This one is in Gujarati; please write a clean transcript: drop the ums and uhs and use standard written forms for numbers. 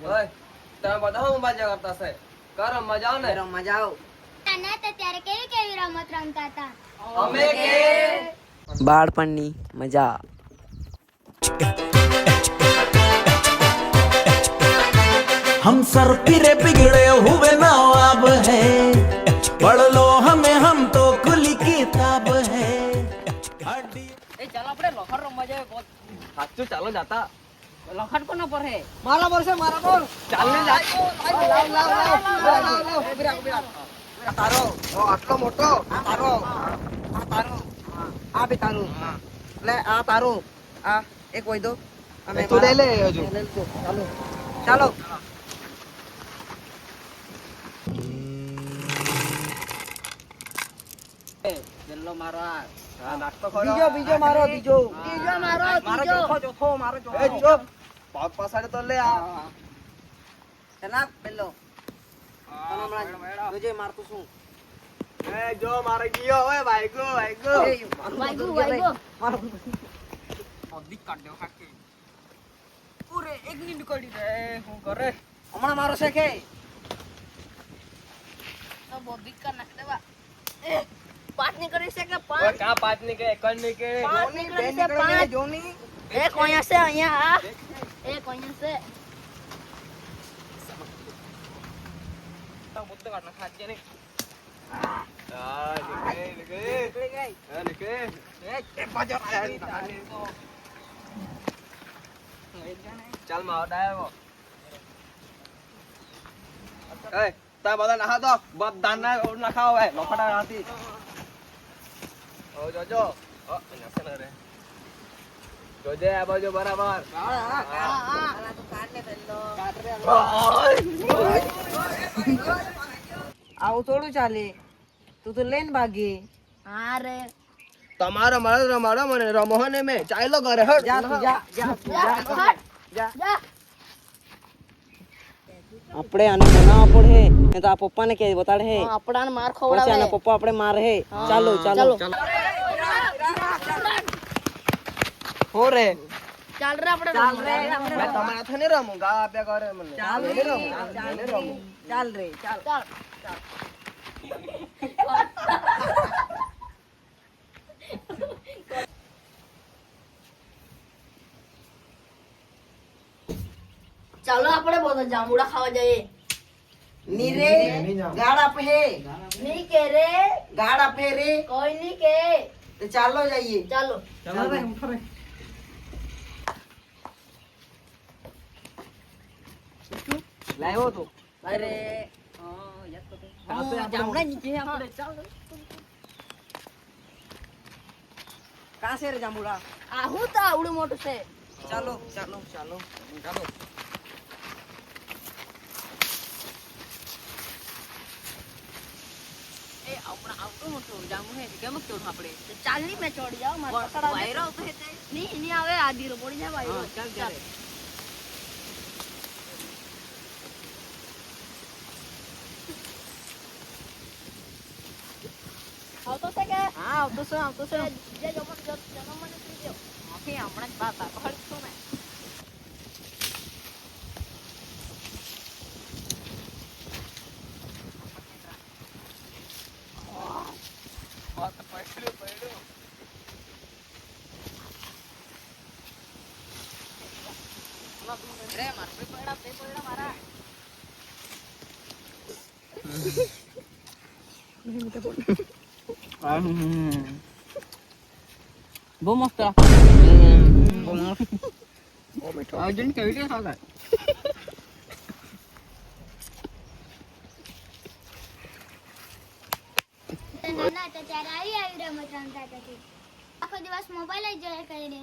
ઓય તમે બધા મજા કરતા છે કરો મજા ને મજા આવ નાના હતા ત્યારે કેવી કેવી રમત રમતા હતા અમે કે બાળપણની મજા हम सर फिरे बिगड़े हुए नवाब है पढ़ लो हमें हम तो खुली किताब है એ ચાલો આપણે લોખંડ રમવા જઈએ બોલ સાચું ચાલો જાતા લોખંડ કોનો પર હે મારા પર છે મારા પર ચાલ ને જા તારો આટલો મોટો આ તારો આ બી તારું લે આ તારું આ એક હોય દો અને તું લઈ લે હજુ ચાલો ચાલો પેલો મારો આ હા નાસ્તો કરો બીજો મારો બીજો મારો ચોથો મારો એ ચૂપ પાપ પાછળ તો લે આ જનાબ પેલો તને હમણાં જોજે મારતું શું એ જો મારે ગયો ઓય ભાઈગો મારો બધી કાઢ દેવ ખાકે પૂરે એક મિનિટ કાઢી દે હું કરે હમણાં મારો છે કે તો બધી કાઢ નાખ દેવા એ પાંચ ની કરી છે કે ઓય પાંચ કા પાંચ ની કે એક ની કે પાંચ ની કરી છે પાંચ જોની એ કોયા છે અહીંયા આ એ કોયા છે તો બુદ્ધ કાઢ નાખ ખાજે ને આ નીકળે નીકળી ગઈ હા નીકળે એ બાજુ ચાલ માં આવો એ તા બધા નહા દો બદ દાના ના ખાઓ એ લોખડા રાતી ઓ જોજો ઓ નસન રે જોજે આ બાજુ બરાબર આવું થોડું ચાલે તું તો લઈને ભાગી હા રે તમારો મારો રમાડો મને રમો ને મે ચાલો ઘરે હટ જા તું જા જા આપણે આને મનાવવા પડે ને તો આ પપ્પાને કે બતાડે હે આપણાને માર પછી ખવડાવે આના પપ્પા આપણે મારે હે ચાલો ચાલો હો રે ચાલ રે આપણે મેં તમારા હાથે નહીં રમું ગા આપ્યા કરે મને ચાલ નહીં રમું નહીં રમું ચાલ રે ચાલ ચાલ ચાલો આપણે બધા જાંબુડા ખાવા જઈએ ની રે ગાડ આપે હે નહીં કે રે ગાડ આપે રે કોઈ નહીં કે તો ચાલો જઈએ ચાલો ચાલો રે ઉઠો રે લાવ્યો તો અરે જાંબુડા નીચે આપણે ચાલો કા છે રે જાંબુડા આ હું તો આવડું મોટું છે ચાલો ચાલો ચાલો ચાલો એ આપણા આવડું મોટું જાંબુ છે કેમ ચોડ આપણે ચાલ ની મેં ચોડી જાવ મારા પકડા વાયરો આવતો હે તે નહીં આવે આધીરો પડી જાય વાયરો ચાલ ચાલ આવતો છે કે હા આવતો છે જે જમણ મને થઈ ગયો ઓકે હમણાં જ બાત આ પકડ છો ને રે માર પે પડ્યા મારા બહુ મસ્ત અર્જુન કેવી રીતે ખાતા નાના હતા ત્યારે આવી રમત રમતા હતા આખો દિવસ મોબાઈલ જ જોયા કરીને